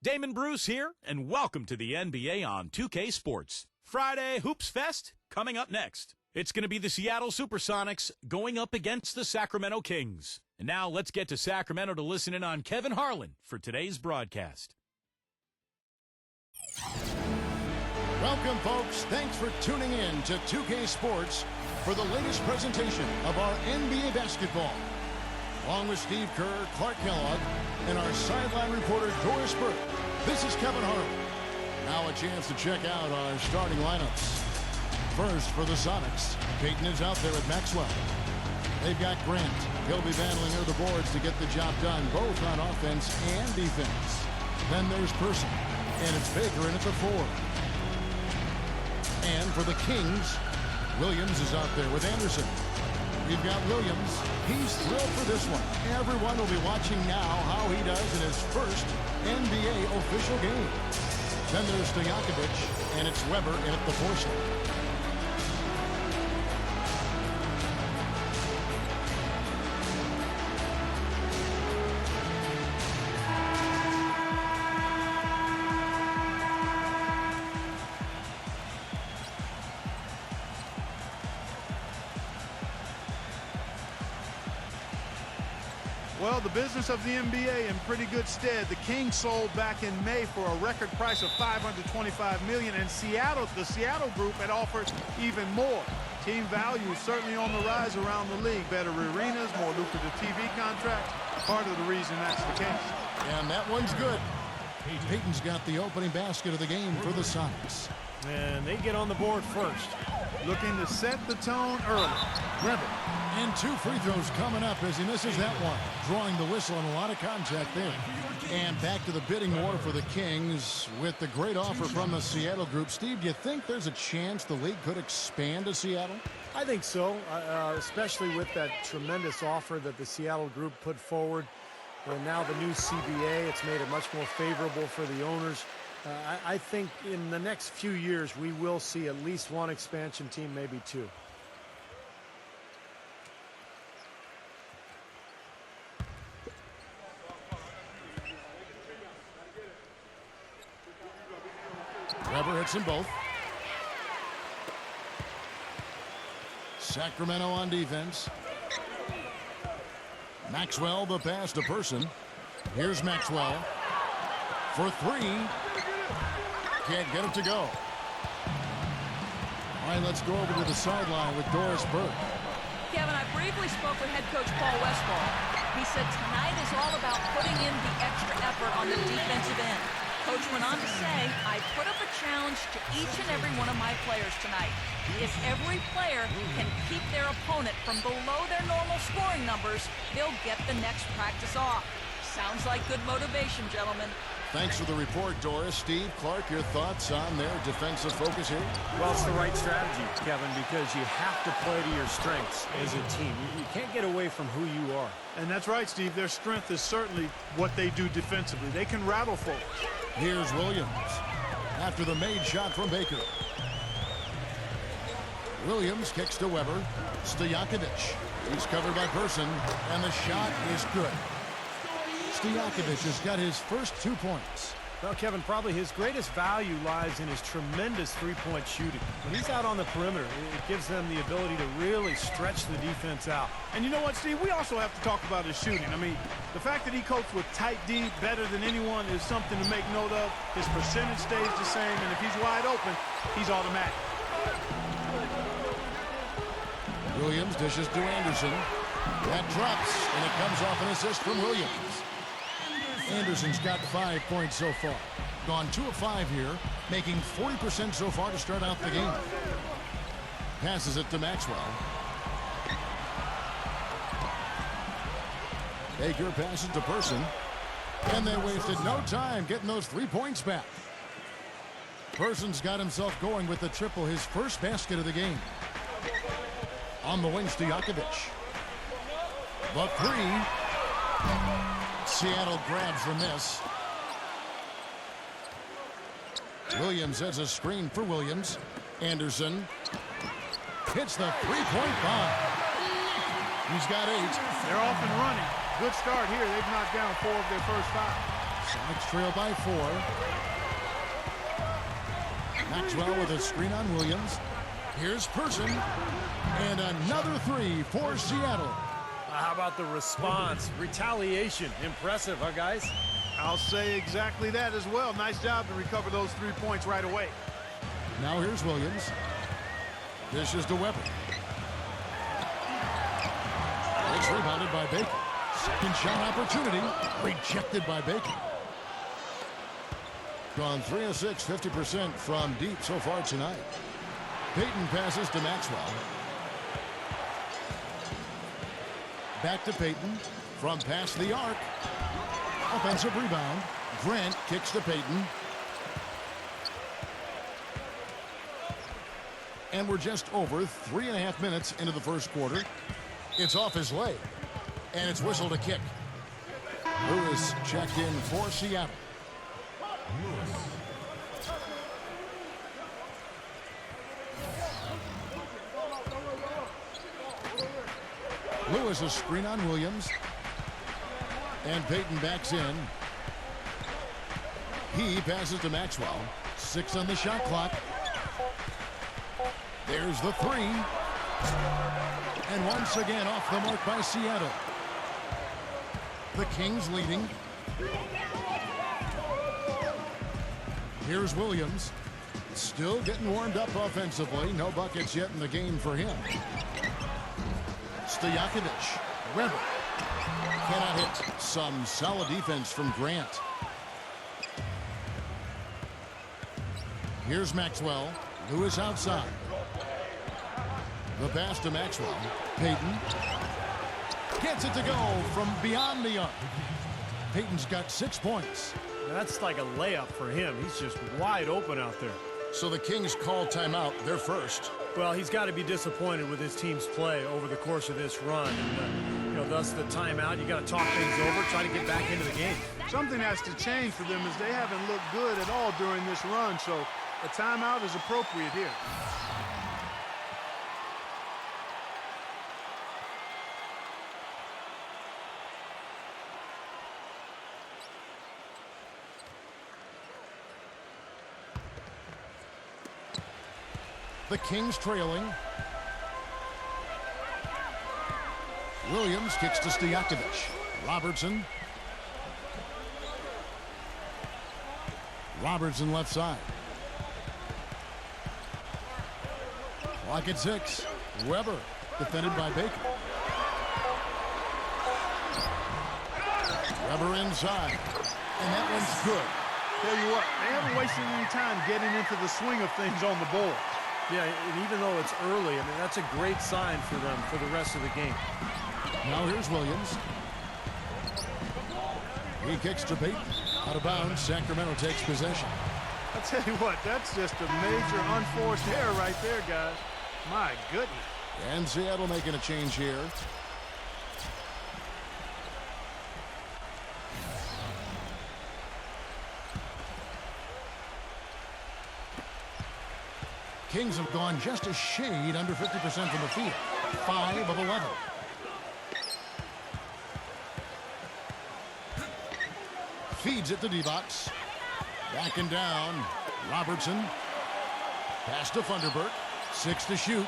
Damon Bruce here, and welcome to the NBA on 2K Sports. Friday Hoops Fest coming up next. It's going to be the Seattle Supersonics going up against the Sacramento Kings. And now let's get to Sacramento to listen in on Kevin Harlan for today's broadcast. Welcome, folks. Thanks for tuning in to 2K Sports for the latest presentation of our NBA basketball. Along with Steve Kerr, Clark Kellogg, and our sideline reporter, Doris Burke, this is Kevin Harlan. Now a chance to check out our starting lineups. First for the Sonics, Peyton is out there with Maxwell. They've got Grant. He'll be battling near the boards to get the job done, both on offense and defense. Then there's Person, and it's Baker in at the 4. And for the Kings, Williams is out there with Anderson. We've got Williams. He's thrilled for this one. Everyone will be watching now how he does in his first NBA official game. Then there's Stojakovic, and it's Weber in at the 4 slot. Well, the business of the NBA in pretty good stead. The Kings sold back in May for a record price of $525 million, and the Seattle group had offered even more. Team value is certainly on the rise around the league. Better arenas, more lucrative TV contracts. Part of the reason that's the case. And that one's good. Peyton's got the opening basket of the game for the Sonics. And they get on the board first. Looking to set the tone early. Weber. And 2 free throws coming up as he misses that one. Drawing the whistle and a lot of contact there. And back to the bidding war for the Kings with the great offer from the Seattle group. Steve, do you think there's a chance the league could expand to Seattle? I think so, especially with that tremendous offer that the Seattle group put forward. And now the new CBA, it's made it much more favorable for the owners. I think in the next few years, we will see at least one expansion team, maybe 2. Weber hits them both. Sacramento on defense. Maxwell, the pass to Person. Here's Maxwell for 3. Can't get it to go. All right, let's go over to the sideline with Doris Burke. Kevin, I briefly spoke with head coach Paul Westphal. He said tonight is all about putting in the extra effort on the defensive end. Coach went on to say, I put up a challenge to each and every one of my players tonight. If every player can keep their opponent from below their normal scoring numbers, they'll get the next practice off. Sounds like good motivation, gentlemen. Thanks for the report, Doris. Steve, Clark, your thoughts on their defensive focus here? Well, it's the right strategy, Kevin, because you have to play to your strengths as a team. You can't get away from who you are. And that's right, Steve. Their strength is certainly what they do defensively. They can rattle folks. Here's Williams after the made shot from Baker. Williams kicks to Weber. Stojakovic. He's covered by Person, and the shot is good. Stojakovic has got his first 2 points. Well, Kevin, probably his greatest value lies in his tremendous three-point shooting. When he's out on the perimeter, it gives them the ability to really stretch the defense out. And you know what, Steve? We also have to talk about his shooting. I mean, the fact that he copes with tight D better than anyone is something to make note of. His percentage stays the same, and if he's wide open, he's automatic. Williams dishes to Anderson. That drops, and it comes off an assist from Williams. Anderson's got 5 points so far. Gone 2 of 5 here, making 40% so far to start out the game. Passes it to Maxwell. Baker passes to Person. And they wasted no time getting those 3 points back. Person's got himself going with the triple, his first basket of the game. On the wing, Stojakovic. The 3. Seattle grabs the miss. Williams has a screen for Williams. Anderson hits the three-point bomb. He's got 8. They're off and running. Good start here. They've knocked down 4 of their first 5. Sonics trail by 4. Maxwell with a screen on Williams. Here's Person. And another three for Seattle. How about the response? Retaliation. Impressive, huh, guys? I'll say exactly that as well. Nice job to recover those 3 points right away. Now here's Williams. Dishes to Weber. It's rebounded by Baker. Second shot opportunity. Rejected by Baker. Gone 3 of 6, 50% from deep so far tonight. Payton passes to Maxwell. Back to Payton. From past the arc. Offensive rebound. Grant kicks to Payton. And we're just over 3.5 minutes into the first quarter. It's off his leg. And it's whistled a kick. Lewis checked in for Seattle. Lewis a screen on Williams. And Payton backs in. He passes to Maxwell. 6 on the shot clock. There's the 3. And once again off the mark by Seattle. The Kings leading. Here's Williams. Still getting warmed up offensively. No buckets yet in the game for him. Stojakovic. Weber. Cannot hit. Some solid defense from Grant. Here's Maxwell. Lewis outside. The pass to Maxwell. Payton. Gets it to go from beyond the arc. Payton's got 6 points. That's like a layup for him. He's just wide open out there. So the Kings call timeout. They're first. Well, he's got to be disappointed with his team's play over the course of this run. And, thus the timeout. You got to talk things over, try to get back into the game. Something has to change for them as they haven't looked good at all during this run. So a timeout is appropriate here. The Kings trailing. Williams kicks to Stojakovic. Robertson. Robertson left side. Clock at 6. Weber defended by Baker. Weber inside. And that one's good. Tell you what, they haven't wasted any time getting into the swing of things on the board. Yeah, and even though it's early, I mean, that's a great sign for them for the rest of the game. Now here's Williams. He kicks to Payton. Out of bounds, Sacramento takes possession. I'll tell you what, that's just a major unforced error right there, guys. My goodness. And Seattle making a change here. Kings have gone just a shade under 50% from the field. 5 of 11. Feeds it to D-Box. Back and down. Robertson. Pass to Funderburk. 6 to shoot.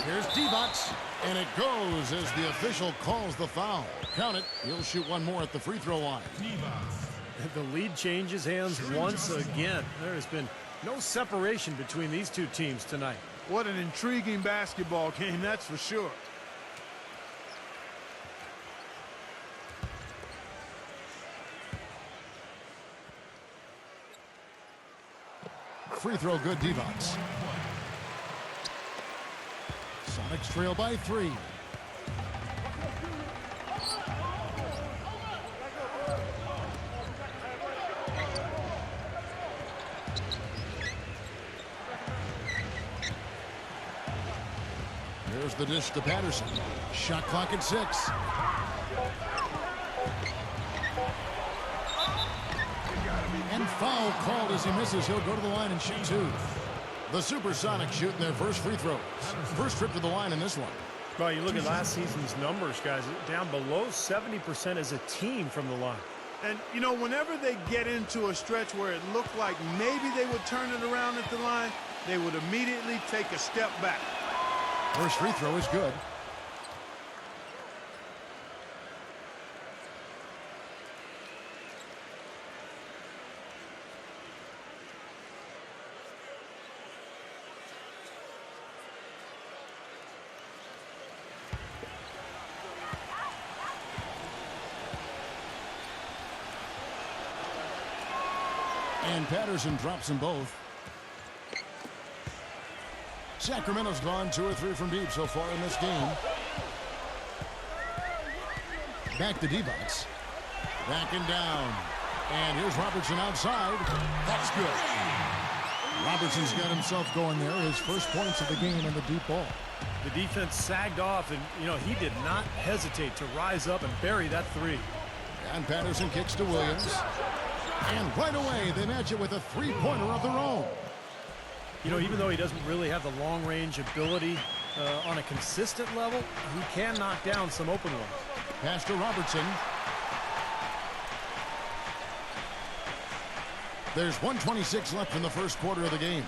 Here's D-Box. And it goes as the official calls the foul. Count it. He'll shoot one more at the free throw line. The lead changes hands once again. There has been no separation between these two teams tonight. What an intriguing basketball game, that's for sure. Free throw good, Divac. Sonics trail by 3. Here's the dish to Patterson. Shot clock at 6. And foul called as he misses. He'll go to the line and shoot 2. The Supersonics shooting their first free throws. First trip to the line in this one. Well, you look at last season's numbers, guys, down below 70% as a team from the line. And, you know, whenever they get into a stretch where it looked like maybe they would turn it around at the line, they would immediately take a step back. First free throw is good. And Patterson drops them both. Sacramento's gone 2 or 3 from deep so far in this game. Back to D-Box. Back and down. And here's Robertson outside. That's good. Robertson's got himself going there. His first points of the game in the deep ball. The defense sagged off, and, you know, he did not hesitate to rise up and bury that three. And Patterson kicks to Williams. And right away, they match it with a three-pointer of their own. You know, even though he doesn't really have the long-range ability on a consistent level, he can knock down some open ones. Pass to Robertson. There's 1:26 left in the first quarter of the game.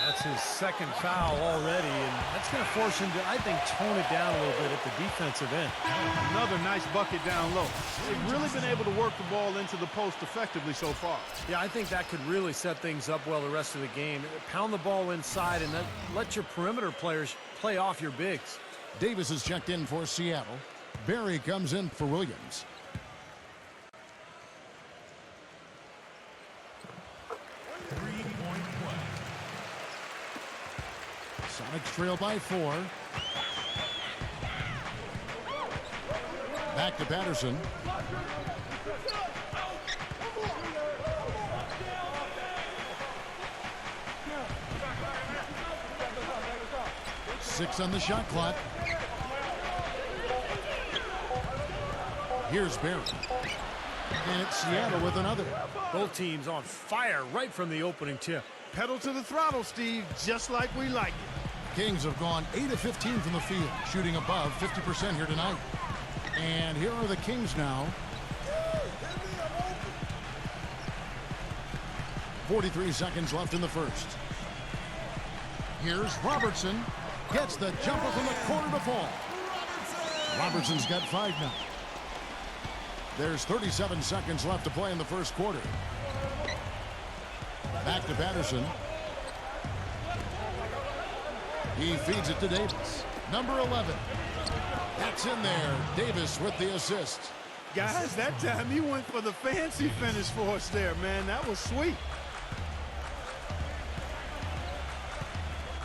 That's his second foul already, and that's going to force him to, I think, tone it down a little bit at the defensive end. Another nice bucket down low. They've really been able to work the ball into the post effectively so far. Yeah, I think that could really set things up well the rest of the game. Pound the ball inside and then let your perimeter players play off your bigs. Davis is checked in for Seattle. Barry comes in for Williams. Sonics trail by 4. Back to Patterson. Six on the shot clock. Here's Barry. And it's Seattle with another. Both teams on fire right from the opening tip. Pedal to the throttle, Steve, just like we like it. Kings have gone 8 of 15 from the field, shooting above 50% here tonight. And here are the Kings now. 43 seconds left in the first. Here's Robertson. Gets the jumper from the corner to fall. Robertson's got 5 now. There's 37 seconds left to play in the first quarter. Back to Patterson. He feeds it to Davis. Number 11. That's in there. Davis with the assist. Guys, that time he went for the fancy finish for us there, man. That was sweet.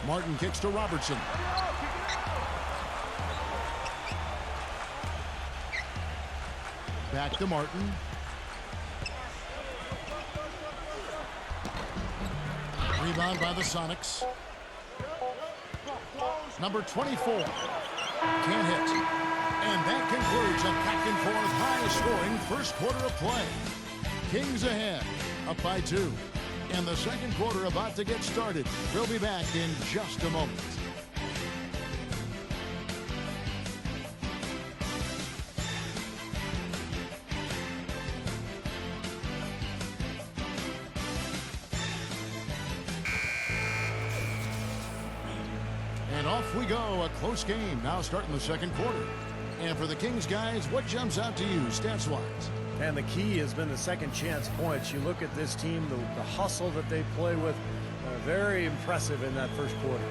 Martin kicks to Robertson. Back to Martin. Rebound by the Sonics. Number 24. Can't hit. And that concludes a back-and-forth high-scoring first quarter of play. Kings ahead, up by 2. And the second quarter about to get started. We'll be back in just a moment. And off we go, a close game now starting the second quarter. And for the Kings guys, what jumps out to you stats-wise? And the key has been the second chance points. You look at this team, the hustle that they play with, very impressive in that first quarter.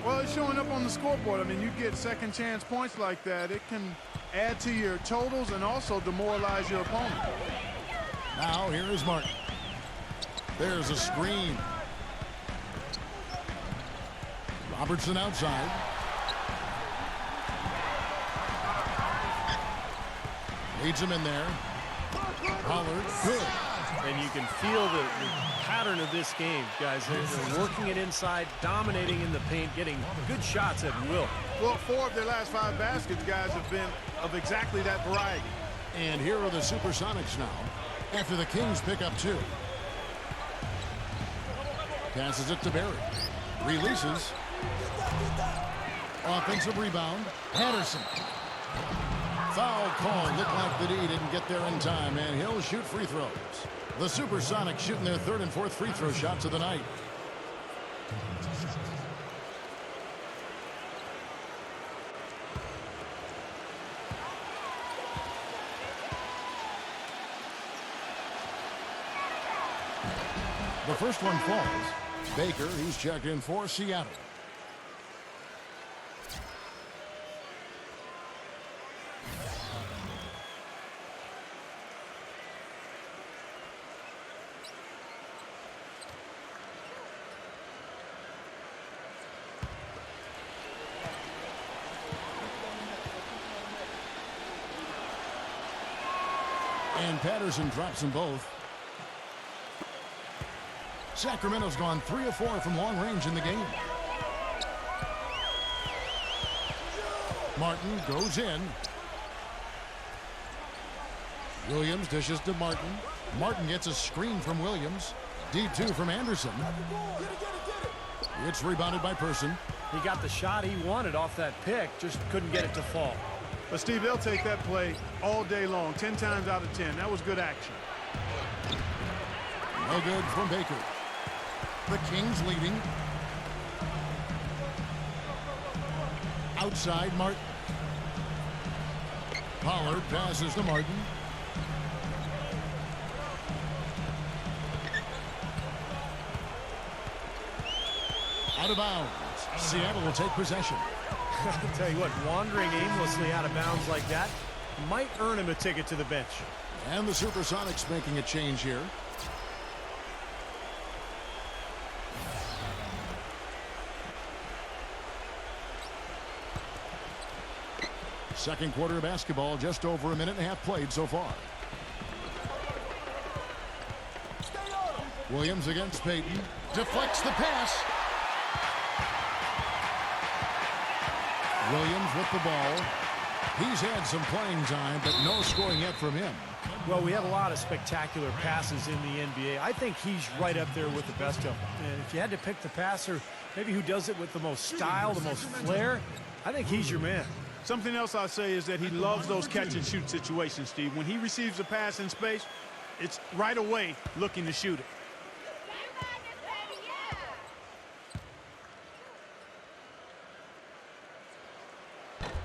Well, it's showing up on the scoreboard. I mean, you get second chance points like that, it can add to your totals and also demoralize your opponent. Now here is Martin. There's a screen. Robertson outside. Leads him in there. Pollard, good. And you can feel the pattern of this game, guys. They're working it inside, dominating in the paint, getting good shots at will. Well, 4 of their last 5 baskets, guys, have been of exactly that variety. And here are the Supersonics now, after the Kings pick up 2. Passes it to Barry. Releases. Offensive rebound. Patterson. Foul call. Looked like the D didn't get there in time, and he'll shoot free throws. The Supersonics shooting their third and fourth free throw shots of the night. The first one falls. Baker, he's checked in for Seattle. And Patterson drops them both. Sacramento's gone 3 of 4 from long range in the game. Martin goes in. Williams dishes to Martin. Martin gets a screen from Williams. D2 from Anderson. It's rebounded by Person. He got the shot he wanted off that pick, just couldn't get it to fall. But, Steve, they'll take that play all day long, 10 times out of 10. That was good action. No good from Baker. The Kings leading. Outside, Martin. Pollard passes to Martin. Out of bounds. Seattle will take possession. I'll tell you what, wandering aimlessly out of bounds like that might earn him a ticket to the bench. And the Supersonics making a change here. Second quarter of basketball, just over a minute and a half played so far. Williams against Payton. Deflects the pass. Williams with the ball. He's had some playing time, but no scoring yet from him. Well, we have a lot of spectacular passes in the NBA. I think he's right up there with the best of them. And if you had to pick the passer, maybe who does it with the most style, the most flair, I think he's your man. Something else I'll say is that he loves those catch-and-shoot situations, Steve. When he receives a pass in space, it's right away looking to shoot it.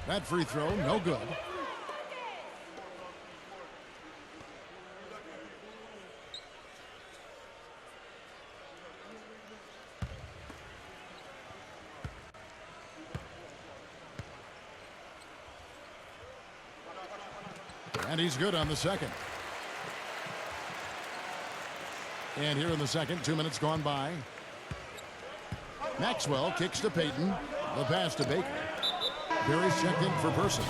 That free throw, no good. And he's good on the second. And here in the second, 2 minutes gone by. Maxwell kicks to Payton. The pass to Baker. Berry's checked in for Person.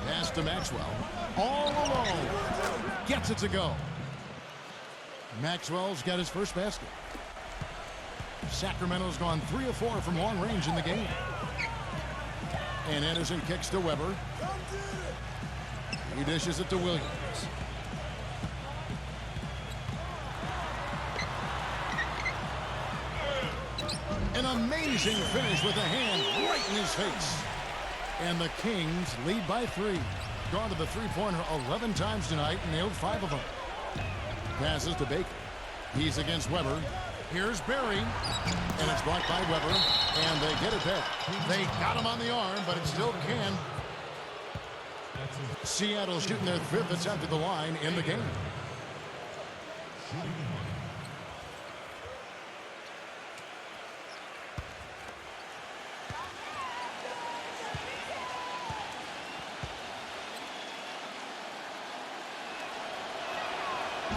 Pass to Maxwell. All alone. Gets it to go. Maxwell's got his first basket. Sacramento's gone 3 of 4 from long range in the game. And Anderson kicks to Weber. He dishes it to Williams. An amazing finish with a hand right in his face. And the Kings lead by 3. Gone to the three-pointer 11 times tonight and nailed 5 of them. Passes to Baker. He's against Weber. Here's Berry, and it's blocked by Weber, and they get it back. They got him on the arm, but it still can. Seattle shooting their 5th attempt at the line in the game.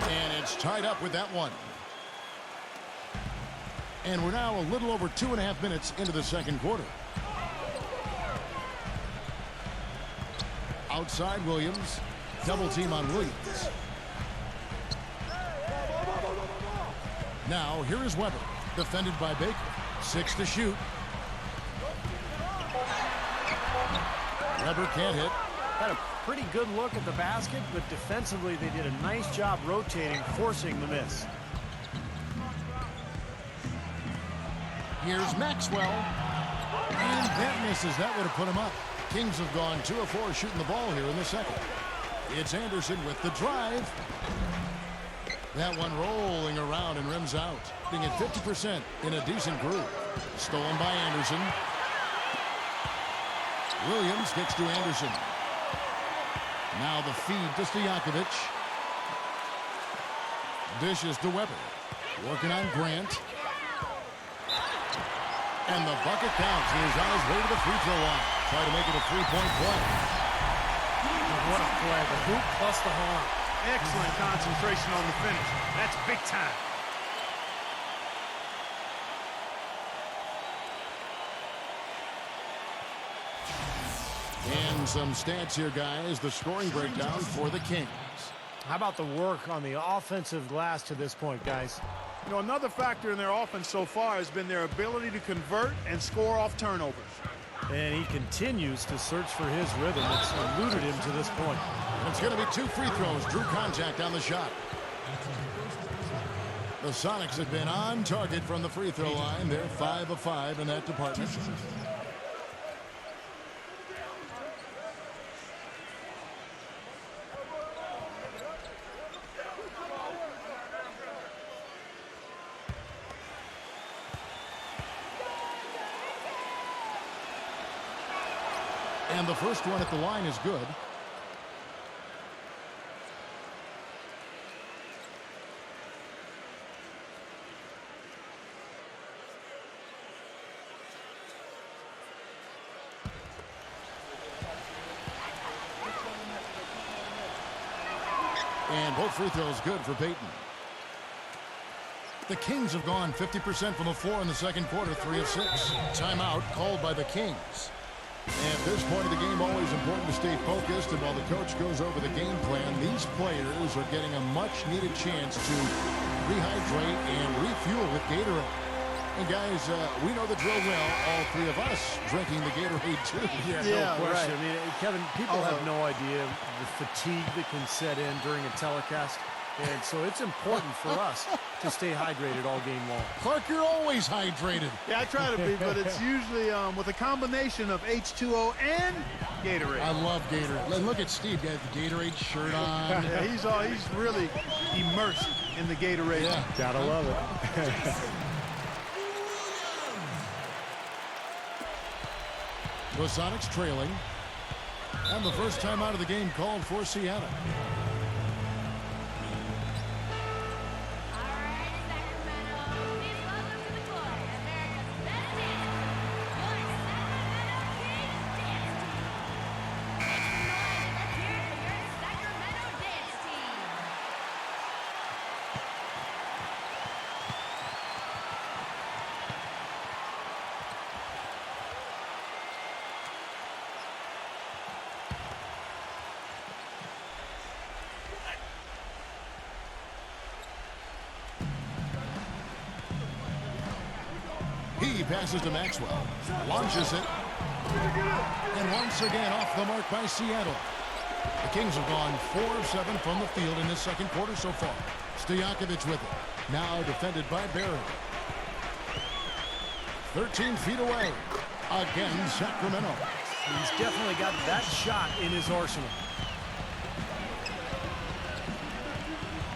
And it's tied up with that one. And we're now a little over 2.5 minutes into the second quarter. Outside Williams. Double team on Williams. Now here is Weber. Defended by Baker. 6 to shoot. Weber can't hit. Had a pretty good look at the basket, but defensively they did a nice job rotating, forcing the miss. Here's Maxwell. And that misses. That would have put him up. Kings have gone 2 of 4 shooting the ball here in the second. It's Anderson with the drive. That one rolling around and rims out. Being at 50% in a decent groove. Stolen by Anderson. Williams gets to Anderson. Now the feed to Stojakovic. Dishes to Weber. Working on Grant. And the bucket counts. He is on his way to the free throw line. Try to make it a 3-point play. What a play. The hoop plus the horn. Excellent concentration on the finish. That's big time. And some stats here, guys. The scoring breakdown for the Kings. How about the work on the offensive glass to this point, guys? You know, another factor in their offense so far has been their ability to convert and score off turnovers. And he continues to search for his rhythm. It's eluded him to this point. It's going to be 2 free throws. Drew contact on the shot. The Sonics have been on target from the free throw line. They're 5 of 5 in that department. And the first one at the line is good. And both free throws good for Peyton. The Kings have gone 50% from the floor in the second quarter, 3 of 6. Timeout called by the Kings. And at this point of the game, always important to stay focused. And while the coach goes over the game plan, these players are getting a much-needed chance to rehydrate and refuel with Gatorade. And guys, we know the drill well. All 3 of us drinking the Gatorade too. No question. Right. I mean, Kevin, people have no idea the fatigue that can set in during a telecast. And so it's important for us to stay hydrated all game long. Clark, you're always hydrated. Yeah, I try to be, but it's usually with a combination of H2O and Gatorade. I love Gatorade. And look at Steve, got the Gatorade shirt on. Yeah, he's really immersed in the Gatorade. Yeah. Gotta love it. The Sonics trailing. And the first time out of the game called for Seattle. He passes to Maxwell, launches it, and once again off the mark by Seattle. The Kings have gone 4 of 7 from the field in this second quarter so far. Stojakovic with it, now defended by Barry. 13 feet away, again Sacramento. He's definitely got that shot in his arsenal.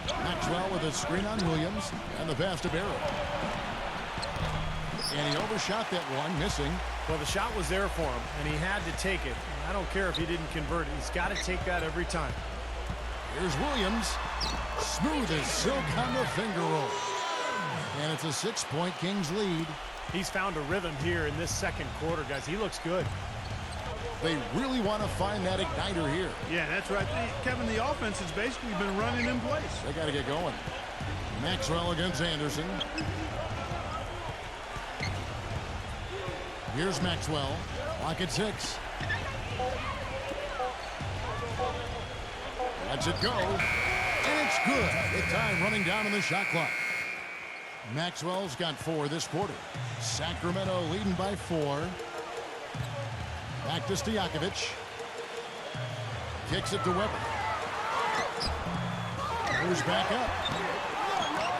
Maxwell with a screen on Williams, and the pass to Barry. And he overshot that one, missing. Well, the shot was there for him, and he had to take it. I don't care if he didn't convert it. He's got to take that every time. Here's Williams. Smooth as silk on the finger roll. And it's a 6-point Kings lead. He's found a rhythm here in this second quarter, guys. He looks good. They really want to find that igniter here. Yeah, that's right. Kevin, the offense has basically been running in place. They got to get going. Maxwell against Anderson. Here's Maxwell. Clock at 6. Lets it go. And it's good. The time running down on the shot clock. Maxwell's got 4 this quarter. Sacramento leading by 4. Back to Stojakovic. Kicks it to Weber. Goes back up.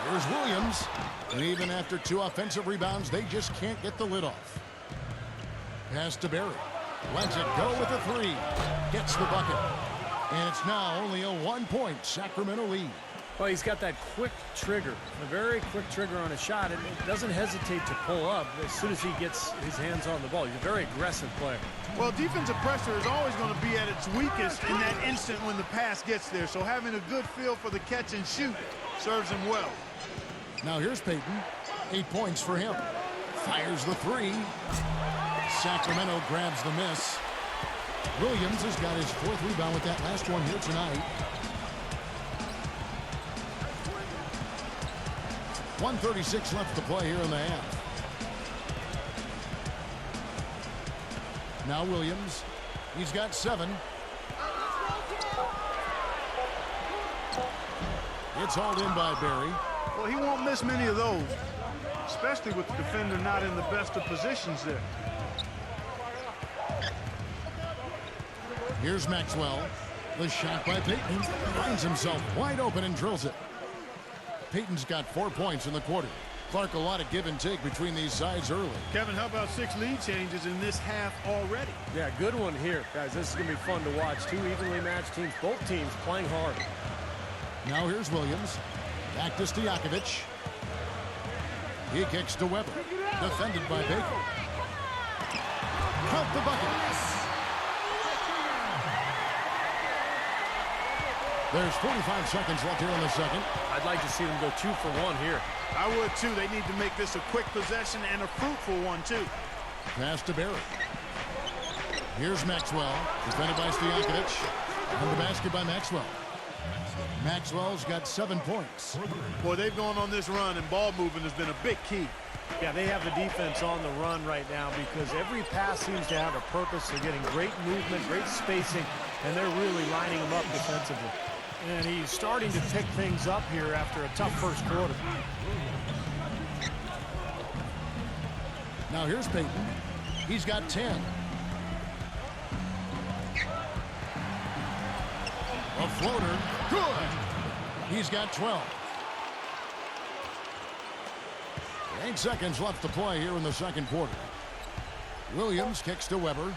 Here's Williams. And even after 2 offensive rebounds, they just can't get the lid off. Pass to Barry. Lets it go with the 3. Gets the bucket. And it's now only a 1-point Sacramento lead. Well, he's got that quick trigger, a very quick trigger on a shot, and it doesn't hesitate to pull up as soon as he gets his hands on the ball. He's a very aggressive player. Well, defensive pressure is always going to be at its weakest in that instant when the pass gets there. So having a good feel for the catch and shoot serves him well. Now here's Payton. 8 points for him. Fires the 3. Sacramento grabs the miss. Williams has got his 4th rebound with that last one here tonight. 1:36 left to play here in the half. Now Williams. He's got 7. It's hauled in by Barry. Well, he won't miss many of those, especially with the defender not in the best of positions there. Here's Maxwell. The shot by Payton. Finds himself wide open and drills it. Payton's got 4 points in the quarter. Clark, a lot of give and take between these sides early. Kevin, how about 6 lead changes in this half already? Yeah, good one here. Guys, this is going to be fun to watch. 2 evenly matched teams, both teams playing hard. Now here's Williams. Back to Stojakovic. He kicks to Weber. Defended by Baker. Count the bucket. There's 45 seconds left here in the second. I'd like to see them go 2 for 1 here. I would too. They need to make this a quick possession and a fruitful one too. Pass to Barry. Here's Maxwell. Defended by Stojakovic. And the basket by Maxwell. Maxwell's got 7 points. Boy, they've gone on this run, and ball movement has been a big key. Yeah, they have the defense on the run right now because every pass seems to have a purpose. They're getting great movement, great spacing, and they're really lining them up defensively. And he's starting to pick things up here after a tough first quarter. Now here's Payton. He's got 10. A floater. Good. He's got 12. 8 seconds left to play here in the second quarter. Williams kicks to Weber.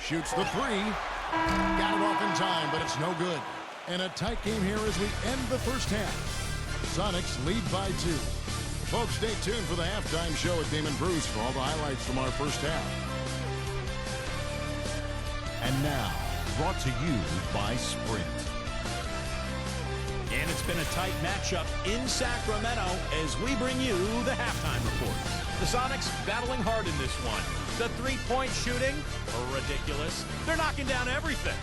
Shoots the 3. Got it off in time, but it's no good. And a tight game here as we end the first half. Sonics lead by 2. Folks, stay tuned for the halftime show at Damon Bruce for all the highlights from our first half. And now, brought to you by Sprint. And it's been a tight matchup in Sacramento as we bring you the halftime report. The Sonics battling hard in this one. The three-point shooting, ridiculous. They're knocking down everything.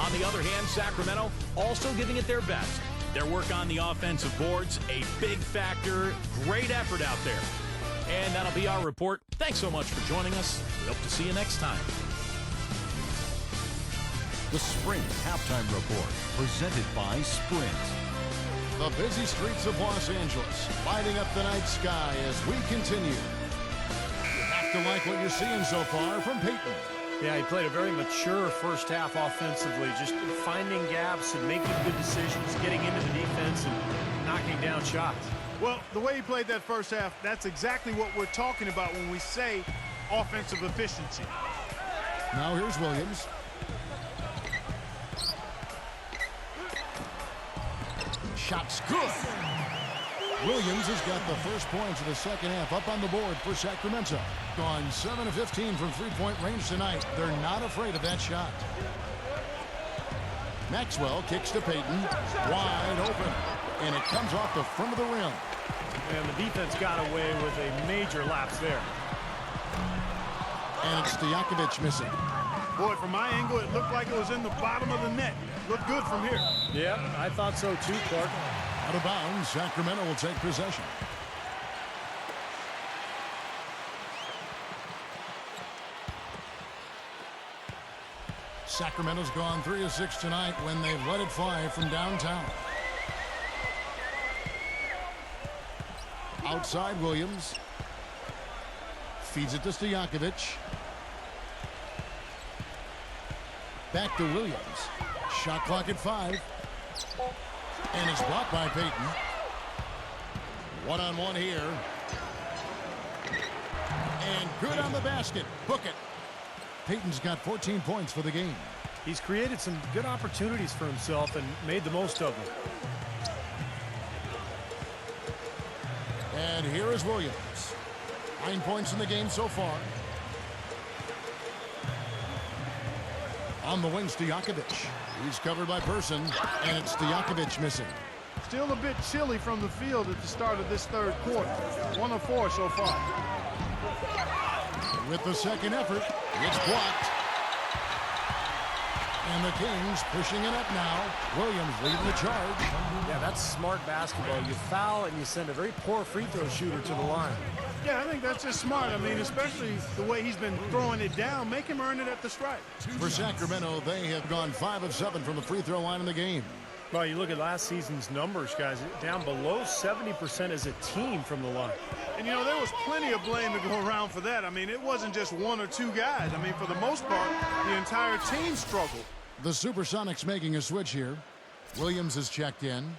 On the other hand, Sacramento also giving it their best. Their work on the offensive boards, a big factor. Great effort out there. And that'll be our report. Thanks so much for joining us. We hope to see you next time. The Sprint Halftime Report, presented by Sprint. The busy streets of Los Angeles, lighting up the night sky as we continue. You have to like what you're seeing so far from Payton. Yeah, he played a very mature first half offensively, just finding gaps and making good decisions, getting into the defense and knocking down shots. Well, the way he played that first half, that's exactly what we're talking about when we say offensive efficiency. Now here's Williams. Shot's good. Williams has got the first points of the second half up on the board for Sacramento. Gone 7 of 15 from three-point range tonight. They're not afraid of that shot. Maxwell kicks to Payton. Wide open. And it comes off the front of the rim. And the defense got away with a major lapse there. And it's Stojakovic missing. Boy, from my angle, it looked like it was in the bottom of the net. Looked good from here. Yeah, I thought so too, Clark. Out of bounds, Sacramento will take possession. Sacramento's gone 3 of 6 tonight when they've let it fly from downtown. Outside Williams. Feeds it to Stojakovic. Back to Williams. Shot clock at 5. And it's blocked by Payton. One-on-one here. And good on the basket. Book it. Payton's got 14 points for the game. He's created some good opportunities for himself and made the most of them. And here is Williams. 9 points in the game so far. On the wing, Stojakovic. He's covered by Person, and it's Stojakovic missing. Still a bit chilly from the field at the start of this third quarter. 1 of 4 so far. With the second effort, it's blocked. And the Kings pushing it up now. Williams leading the charge. Yeah, that's smart basketball. You foul and you send a very poor free throw shooter to the line. Yeah, I think that's just smart. I mean, especially the way he's been throwing it down. Make him earn it at the stripe. For Sacramento, they have gone 5 of 7 from the free throw line in the game. Well, you look at last season's numbers, guys, down below 70% as a team from the line. And, you know, there was plenty of blame to go around for that. I mean, it wasn't just 1 or 2 guys. I mean, for the most part, the entire team struggled. The Supersonics making a switch here. Williams is checked in.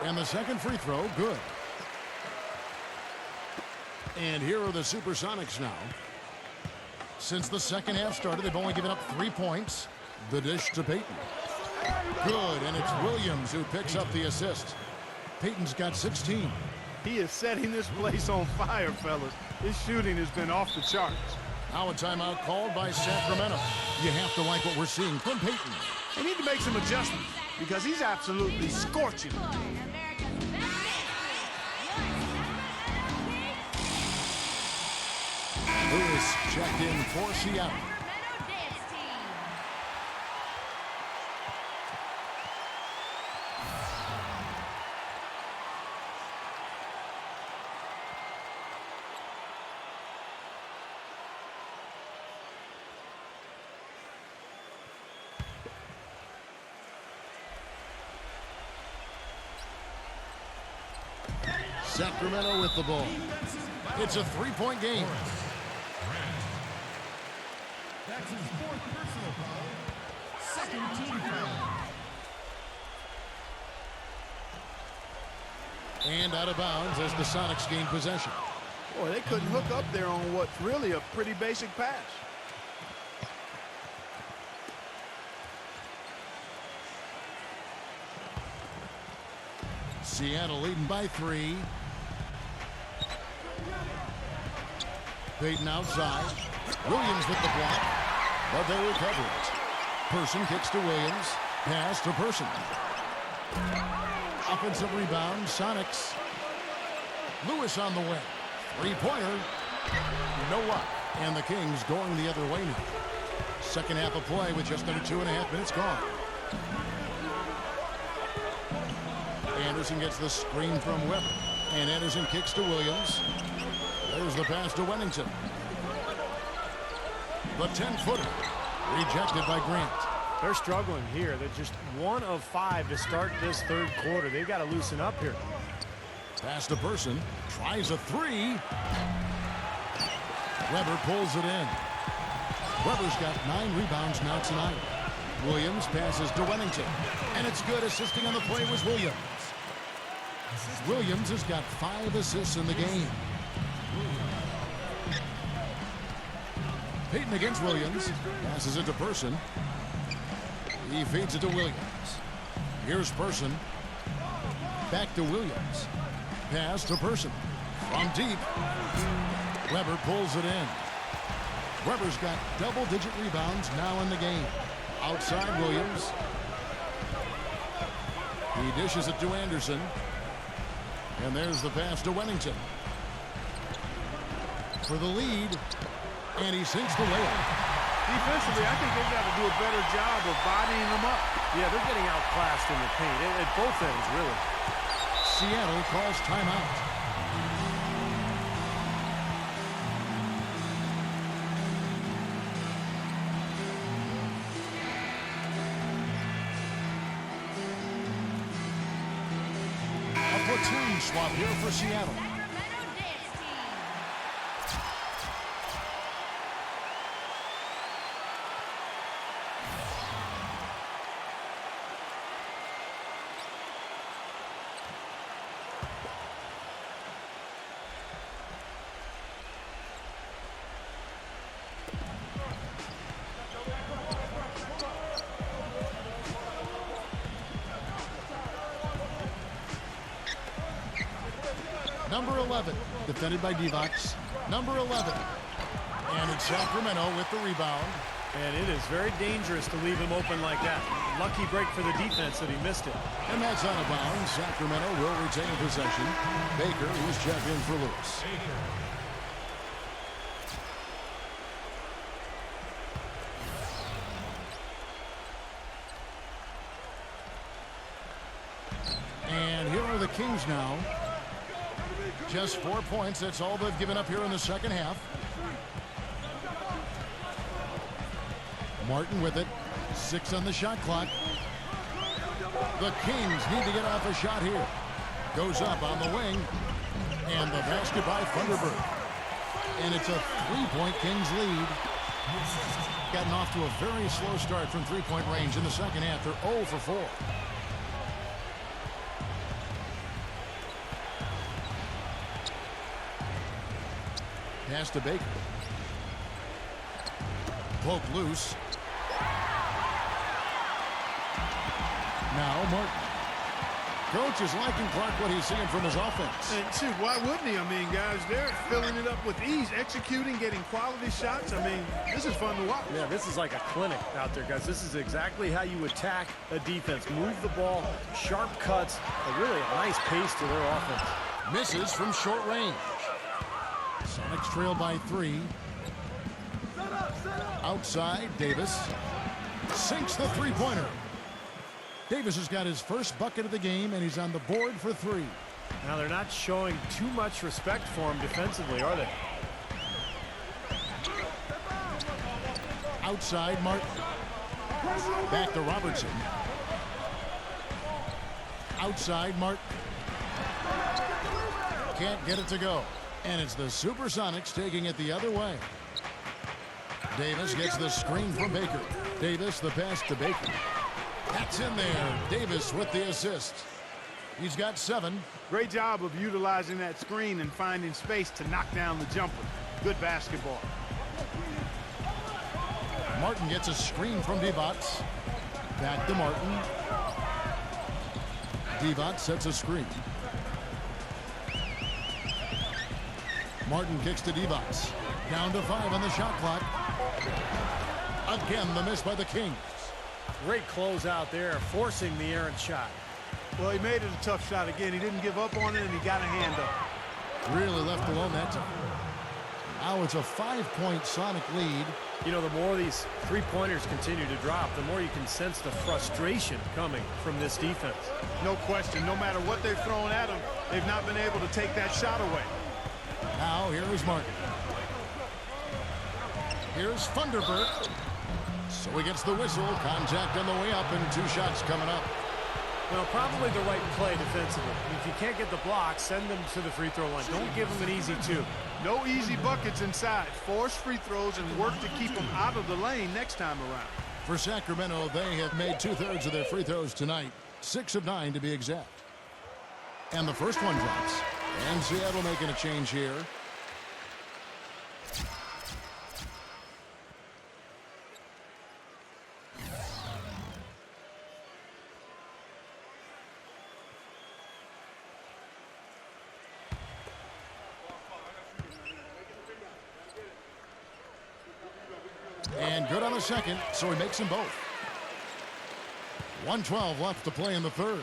And the second free throw, good. And here are the Supersonics now. Since the second half started, they've only given up 3 points. The dish to Payton. Good, and it's Williams who picks up the assist. Payton's got 16. He is setting this place on fire, fellas. His shooting has been off the charts. Now a timeout called by Sacramento. You have to like what we're seeing from Payton. They need to make some adjustments because he's absolutely scorching. Lewis checked in for Seattle. Sacramento with the ball. It's a 3-point game. That's his 4th personal foul. 2nd team foul. And out of bounds as the Sonics gain possession. Boy, they couldn't hook up there on what's really a pretty basic pass. Seattle leading by 3. Payton outside. Williams with the block, but they recover it. Person kicks to Williams. Pass to Person. Offensive rebound, Sonics. Lewis on the way. 3-pointer. No luck. And the Kings going the other way now. Second half of play with just under 2.5 minutes gone. Anderson gets the screen from Weber. And Anderson kicks to Williams. There's the pass to Wennington. The 10-footer rejected by Grant. They're struggling here. They're just 1 of 5 to start this third quarter. They've got to loosen up here. Pass to Person. Tries a 3. Weber pulls it in. Weber's got 9 rebounds now tonight. Williams passes to Wennington. And it's good. Assisting on the play was Williams. Williams has got 5 assists in the game. Payton against Williams. Passes it to Person. He feeds it to Williams. Here's Person. Back to Williams. Pass to Person. From deep. Weber pulls it in. Weber's got double-digit rebounds now in the game. Outside Williams. He dishes it to Anderson. And there's the pass to Wennington. For the lead. And he sinks the layup. Defensively, I think they've got to do a better job of bodying them up. Yeah, they're getting outclassed in the paint at both ends, really. Seattle calls timeout. A platoon swap here for Seattle. Sacramento dance team. Number 11, defended by Divac. Number 11. And it's Sacramento with the rebound. And it is very dangerous to leave him open like that. Lucky break for the defense that he missed it. And that's out of bounds. Sacramento will retain possession. Baker is checked in for Lewis. And here are the Kings now. Just 4 points. That's all they've given up here in the second half. Martin with it. 6 on the shot clock. The Kings need to get off a shot here. Goes up on the wing. And the basket by Thunderbird. And it's a 3-point Kings lead. Gotten off to a very slow start from three-point range in the second half. They're 0 for 4. Pass to Baker. Poke loose. Now Martin. Coach is liking Clark what he's seeing from his offense. And shoot, why wouldn't he? I mean, guys, they're filling it up with ease, executing, getting quality shots. I mean, this is fun to watch. Yeah, this is like a clinic out there, guys. This is exactly how you attack a defense. Move the ball, sharp cuts, really a nice pace to their offense. Misses from short range. Sonics trail by 3. Outside, Davis. Sinks the three-pointer. Davis has got his first bucket of the game, and he's on the board for 3. Now, they're not showing too much respect for him defensively, are they? Outside, Martin. Back to Robertson. Outside, Martin. Can't get it to go. And it's the Supersonics taking it the other way. Davis gets the screen from Baker. Davis, the pass to Baker. That's in there. Davis with the assist. He's got 7. Great job of utilizing that screen and finding space to knock down the jumper. Good basketball. Martin gets a screen from Divac. Back to Martin. Divac sets a screen. Martin kicks to Divac. Down to 5 on the shot clock. Again, the miss by the Kings. Great close out there, forcing the errant shot. Well, he made it a tough shot again. He didn't give up on it, and he got a hand up. Really left alone that time. Now it's a 5-point Sonic lead. You know, the more these three-pointers continue to drop, the more you can sense the frustration coming from this defense. No question. No matter what they've thrown at him, they've not been able to take that shot away. Now here is Martin. Here's Thunderbird. So he gets the whistle. Contact on the way up and 2 shots coming up. Well, probably the right play defensively. If you can't get the block, send them to the free throw line. Don't give them an easy 2. No easy buckets inside. Force free throws and work to keep them out of the lane next time around. For Sacramento, they have made 2/3 of their free throws tonight. 6 of 9 to be exact. And the first one drops. And Seattle making a change here. And good on the second, so he makes them both. 1:12 left to play in the third.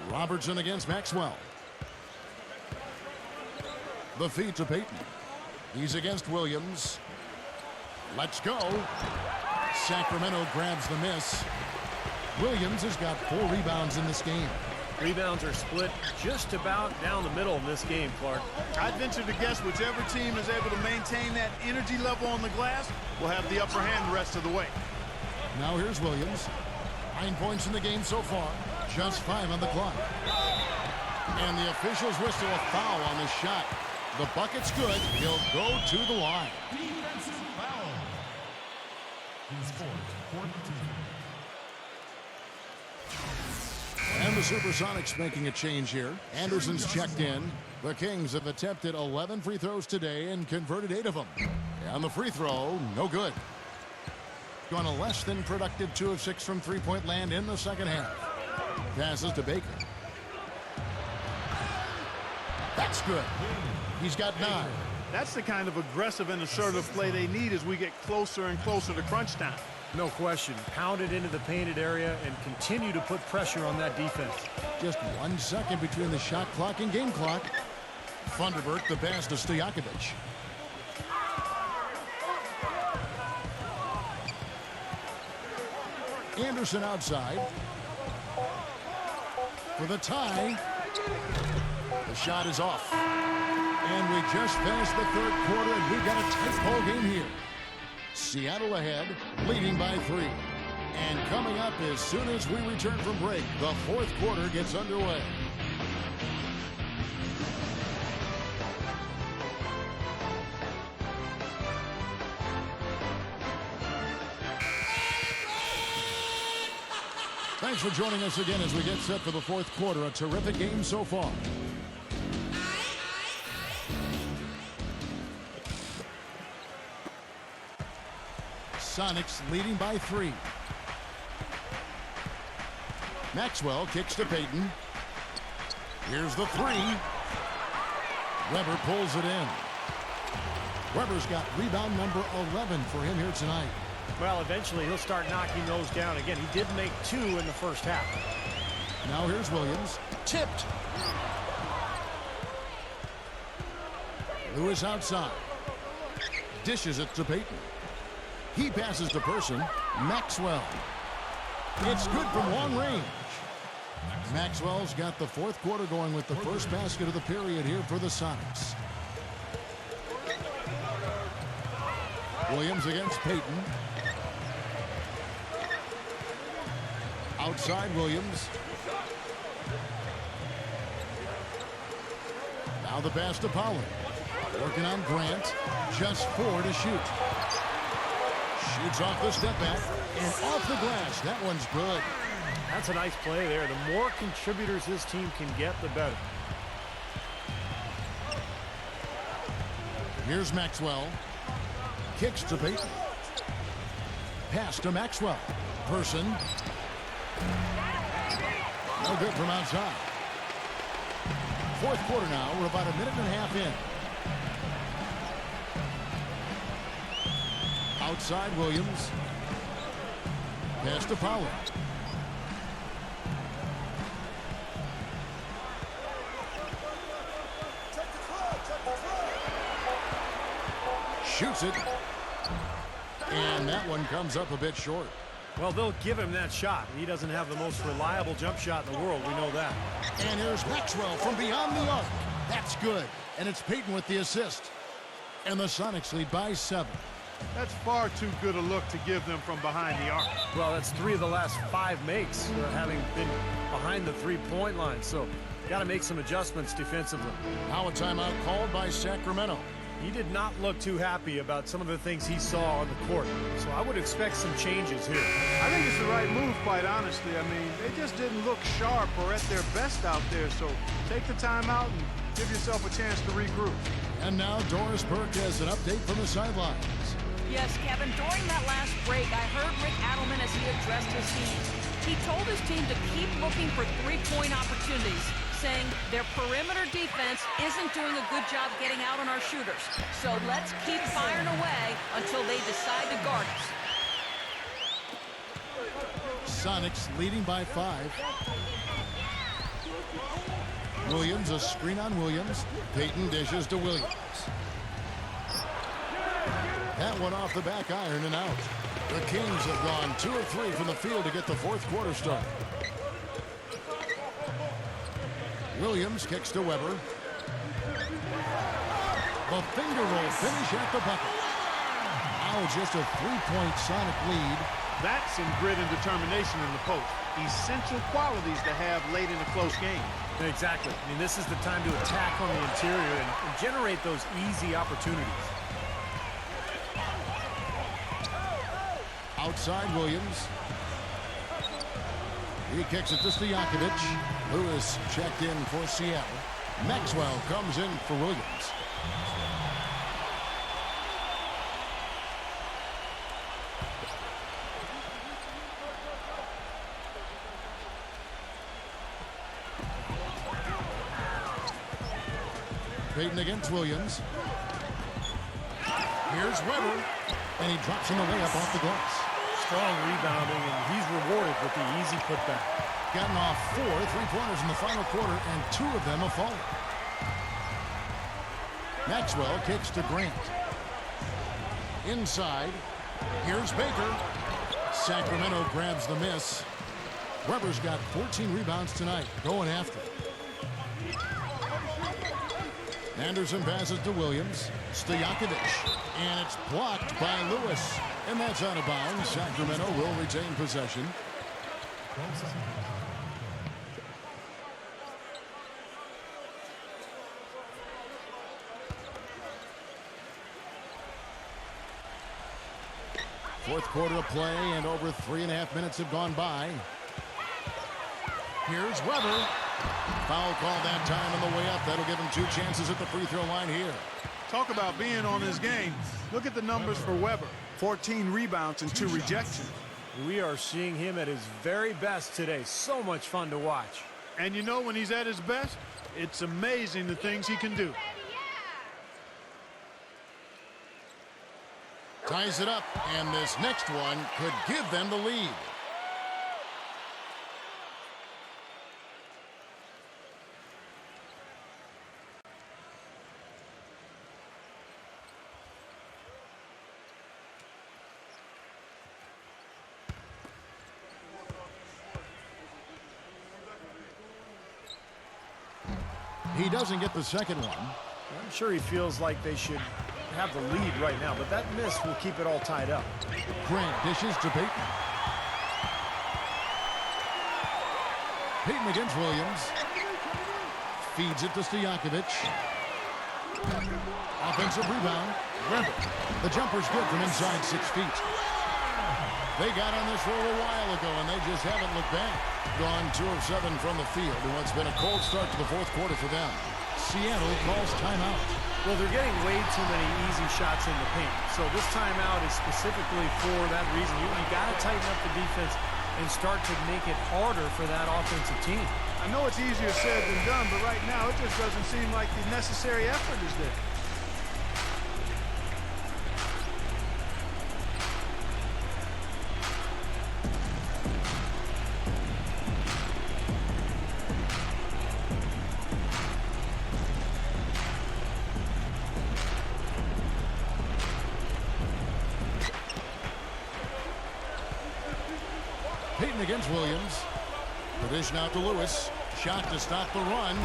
Robertson against Maxwell. The feed to Payton. He's against Williams. Let's go. Sacramento grabs the miss. Williams has got 4 rebounds in this game. Rebounds are split just about down the middle in this game, Clark. I'd venture to guess whichever team is able to maintain that energy level on the glass will have the upper hand the rest of the way. Now here's Williams. 9 points in the game so far. Just 5 on the clock. And the officials whistle a foul on the shot. The bucket's good. He'll go to the line. Defensive foul. He's fourth team. And the Supersonics making a change here. Anderson's checked in. The Kings have attempted 11 free throws today and converted 8 of them. And the free throw, no good. Gone a less than productive 2 of 6 from three-point land in the second half. Passes to Baker. That's good. He's got 9. That's the kind of aggressive and assertive play they need as we get closer and closer to crunch time. No question. Pound it into the painted area and continue to put pressure on that defense. Just 1 second between the shot clock and game clock. Thunderbird, the pass to Stojakovic. Anderson outside. For the tie. The shot is off. And we just finished the third quarter, and we've got a tight ball game here. Seattle ahead, leading by 3. And coming up as soon as we return from break, the fourth quarter gets underway. Thanks for joining us again as we get set for the fourth quarter. A terrific game so far. Sonics leading by 3. Maxwell kicks to Payton. Here's the 3. Weber pulls it in. Weber's got rebound number 11 for him here tonight. Well, eventually he'll start knocking those down again. He did make 2 in the first half. Now here's Williams. Tipped. Lewis outside. Dishes it to Payton. He passes to Person. Maxwell. It's good from long range. Maxwell's got the fourth quarter going with the first basket of the period here for the Sonics. Williams against Payton. Outside Williams. Now the pass to Pollard. Working on Grant. Just 4 to shoot. Shoots off the step back and off the glass. That one's good. That's a nice play there. The more contributors this team can get, the better. Here's Maxwell. Kicks to Payton. Pass to Maxwell. Person. No good from outside. Fourth quarter now. We're about a minute and a half in. Outside Williams. Pass to Pollard. Shoots it. And that one comes up a bit short. Well, they'll give him that shot. He doesn't have the most reliable jump shot in the world. We know that. And here's Maxwell from beyond the arc. That's good. And it's Payton with the assist. And the Sonics lead by 7. That's far too good a look to give them from behind the arc. Well, that's 3 of the last 5 makes, having been behind the three-point line. So, got to make some adjustments defensively. Now a timeout called by Sacramento. He did not look too happy about some of the things he saw on the court. So I would expect some changes here. I think it's the right move, quite honestly. I mean, they just didn't look sharp or at their best out there. So take the timeout and give yourself a chance to regroup. And now Doris Burke has an update from the sidelines. Yes, Kevin, during that last break, I heard Rick Adelman as he addressed his team. He told his team to keep looking for three-point opportunities, saying their perimeter defense isn't doing a good job getting out on our shooters. So let's keep firing away until they decide to guard us. Sonics leading by 5. Williams, a screen on Williams. Payton dishes to Williams. That one off the back iron and out. The Kings have gone 2 of 3 from the field to get the fourth quarter started. Williams kicks to Weber. The finger roll finish at the bucket. Now just a 3-point Sonic lead. That's some grit and determination in the post. Essential qualities to have late in a close game. Exactly. I mean, this is the time to attack on the interior and generate those easy opportunities. Outside Williams. He kicks it to Stojakovic. Lewis checked in for Seattle. Maxwell comes in for Williams. Payton against Williams. Here's Weber. And he drops in the layup off the glass. Strong rebounding, and he's rewarded with the easy putback. Gotten off 4 3-pointers in the final quarter, and 2 of them have fallen. Maxwell kicks to Grant. Inside. Here's Baker. Sacramento grabs the miss. Weber's got 14 rebounds tonight, going after it. Anderson passes to Williams. Stojakovic. And it's blocked by Lewis. And that's out of bounds. Sacramento will retain possession. Fourth quarter of play, and over 3.5 minutes have gone by. Here's Weber. Foul call that time on the way up. That'll give him 2 chances at the free throw line here. Talk about being on his game. Look at the numbers for Weber. 14 rebounds and 2 rejections. We are seeing him at his very best today. So much fun to watch. And you know when he's at his best, it's amazing the things he can do. Ties it up, and this next one could give them the lead. He doesn't get the second one. I'm sure he feels like they should have the lead right now, but that miss will keep it all tied up. Grant dishes to Payton. Payton against Williams. Feeds it to Stojakovic. Offensive rebound. Weber. The jumper's good from inside 6 feet. They got on this roll a while ago, and they just haven't looked back. Gone 2 of 7 from the field in what's been a cold start to the fourth quarter for them. Seattle calls timeout. Well, they're getting way too many easy shots in the paint. So this timeout is specifically for that reason. You got to tighten up the defense and start to make it harder for that offensive team. I know it's easier said than done, but right now it just doesn't seem like the necessary effort is there. Payton against Williams. The dish now to Lewis. Shot to stop the run.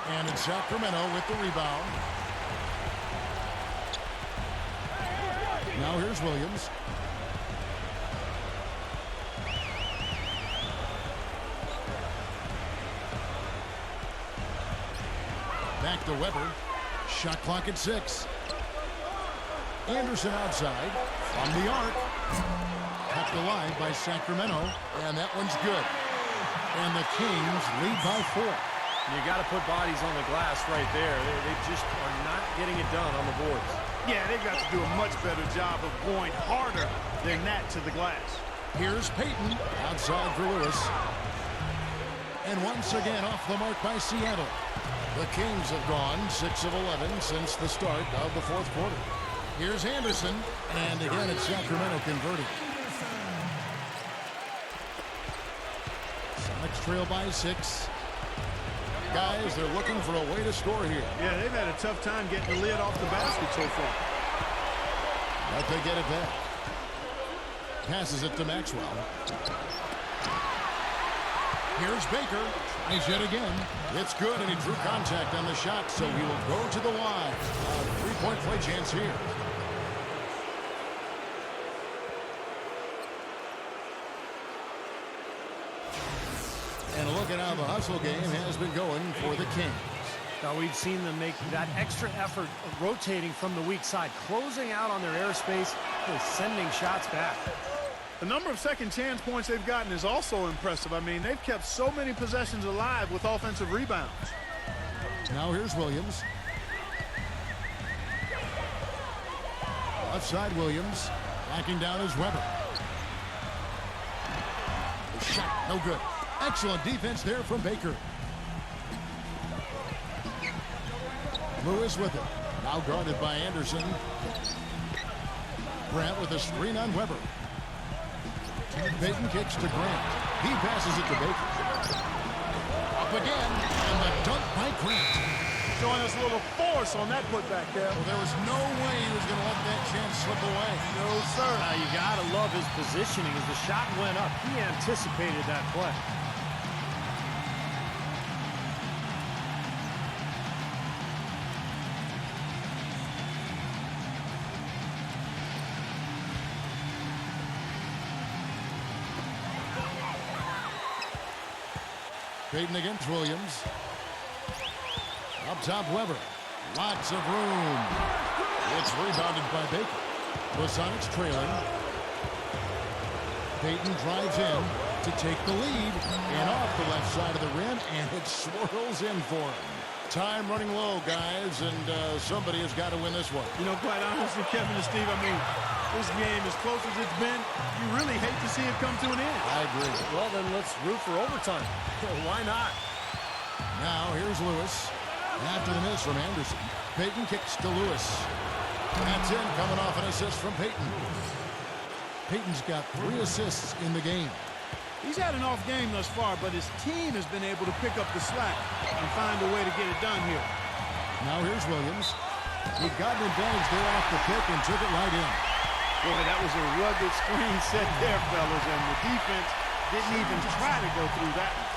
And it's Sacramento with the rebound. Now here's Williams. Back to Weber. Shot clock at 6. Anderson outside. From the arc. Kept alive by Sacramento, and that one's good. And the Kings lead by 4. You got to put bodies on the glass right there. They just are not getting it done on the boards. Yeah, they've got to do a much better job of going harder than that to the glass. Here's Payton, outside for Lewis. And once again off the mark by Seattle. The Kings have gone 6 of 11 since the start of the fourth quarter. Here's Anderson, and again it's Sacramento converting. Sonics trail by 6. Guys, they're looking for a way to score here. Yeah, they've had a tough time getting the lid off the basket so far. But they get it back. Passes it to Maxwell. Here's Baker. Tries yet again. It's good, and he drew contact on the shot, so he will go to the line. A three-point play chance here. And look at how the hustle game has been going for the Kings. Now we've seen them make that extra effort of rotating from the weak side, closing out on their airspace, really sending shots back. The number of second chance points they've gotten is also impressive. I mean, they've kept so many possessions alive with offensive rebounds. Now here's Williams. Left side Williams. Backing down is Weber. The shot, no good. Excellent defense there from Baker. Lewis with it. Now guarded by Anderson. Grant with a screen on Weber. Payton kicks to Grant. He passes it to Baker. Up again, and the dunk by Grant. Showing us a little force on that putback there. Well, there was no way he was going to let that chance slip away. No, sir. Now you got to love his positioning as the shot went up. He anticipated that play. Payton against Williams. Up top, Weber. Lots of room. It's rebounded by Baker. The Sonics trailing. Payton drives in to take the lead. And off the left side of the rim, and it swirls in for him. Time running low, guys, and somebody has got to win this one. You know, quite honestly, Kevin and Steve, I mean, this game, as close as it's been, you really hate to see it come to an end. I agree. Well, then let's root for overtime. Why not? Now, here's Lewis. After the miss from Anderson, Payton kicks to Lewis. That's in, coming off an assist from Payton. Payton's got 3 assists in the game. He's had an off game thus far, but his team has been able to pick up the slack and find a way to get it done here. Now here's Williams. He got an advantage there off the pick and took it right in. Boy, that was a rugged screen set there, fellas, and the defense didn't even try to go through that one.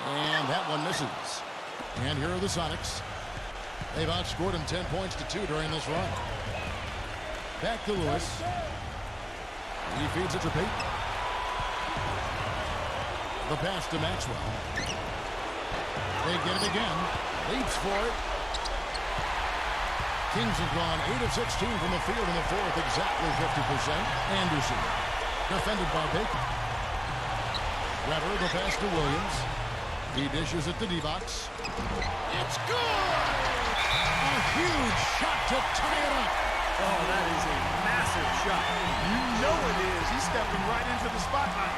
And that one misses. And here are the Sonics. They've outscored him 10 points to 2 during this run. Back to Lewis. He feeds it to Payton. The pass to Maxwell. They get it again. Leaps for it. Kings have gone 8 of 16 from the field in the fourth, exactly 50%. Anderson, defended by Baker. Weber, the pass to Williams. He dishes it to D-Box. It's good! A huge shot to tie it up. Oh, that is a massive shot. You know it is. He's stepping right into the spotlight.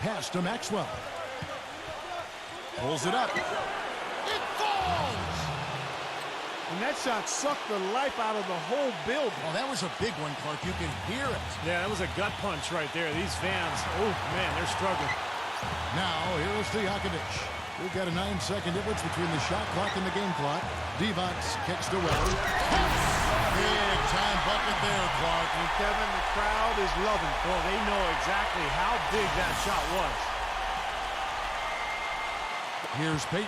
Pass to Maxwell. Pulls it up. It falls! And that shot sucked the life out of the whole building. Oh, that was a big one, Clark. You can hear it. Yeah, that was a gut punch right there. These fans, oh, man, they're struggling. Now, here's Stojakovic. We've got a 9-second difference between the shot clock and the game clock. D-Box kicks to Weber. Big time bucket there, Clark. And Kevin, the crowd is loving it. Well, they know exactly how big that shot was. Here's Payton.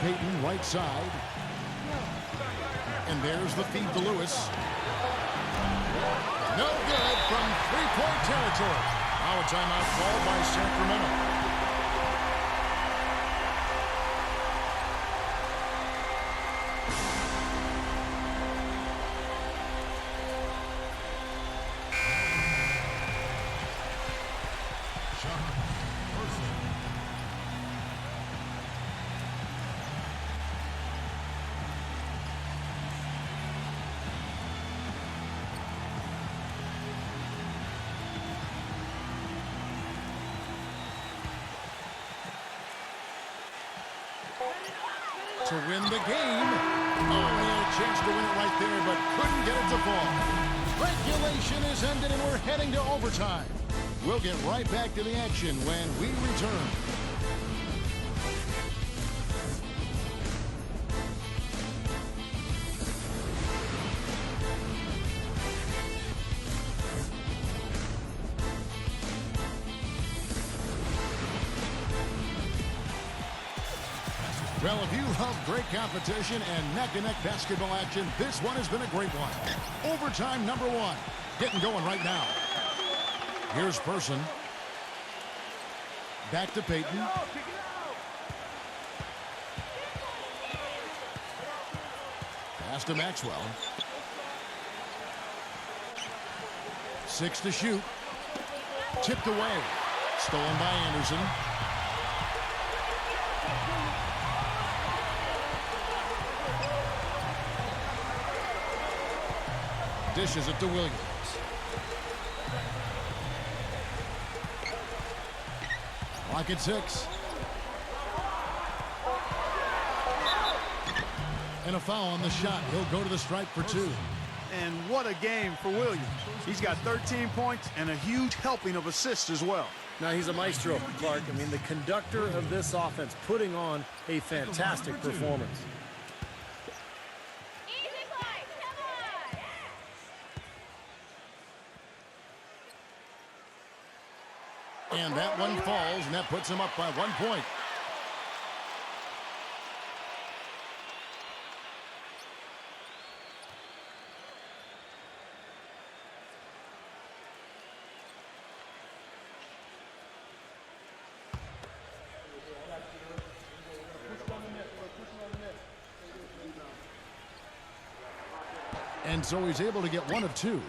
Payton, right side. And there's the feed to Lewis. No good from three-point territory. Now a timeout called by Sacramento. To win the game. Oh, he had a chance to win it right there, but couldn't get it to fall. Regulation is ended, and we're heading to overtime. We'll get right back to the action when we return. Well, if you love great competition and neck-to-neck basketball action, this one has been a great one. Overtime number one. Getting going right now. Here's Person. Back to Peyton. Pass to Maxwell. 6 to shoot. Tipped away. Stolen by Anderson. Dishes it to Williams. Clock at 6. And a foul on the shot. He'll go to the stripe for 2. And what a game for Williams. He's got 13 points and a huge helping of assists as well. Now, he's a maestro, Clark. I mean, the conductor of this offense, putting on a fantastic performance. And that one falls, and that puts him up by 1 point. And so he's able to get 1 of 2.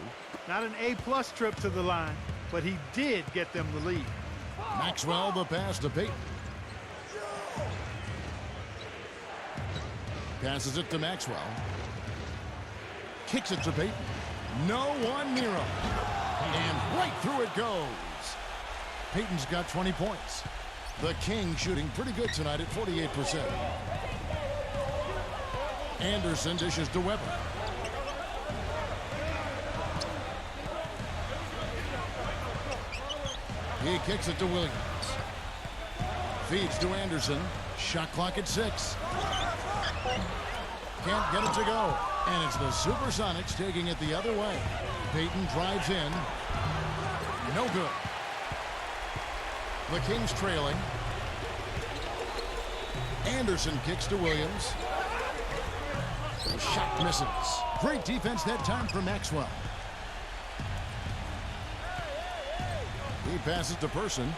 Not an A-plus trip to the line, but he did get them the lead. Maxwell, the pass to Peyton. Passes it to Maxwell. Kicks it to Peyton. No one near him. And right through it goes. Peyton's got 20 points. The King shooting pretty good tonight at 48%. Anderson dishes to Weber. He kicks it to Williams. Feeds to Anderson. Shot clock at 6. Can't get it to go. And it's the Supersonics taking it the other way. Peyton drives in. No good. The Kings trailing. Anderson kicks to Williams. The shot misses. Great defense that time for Maxwell. He passes to Person.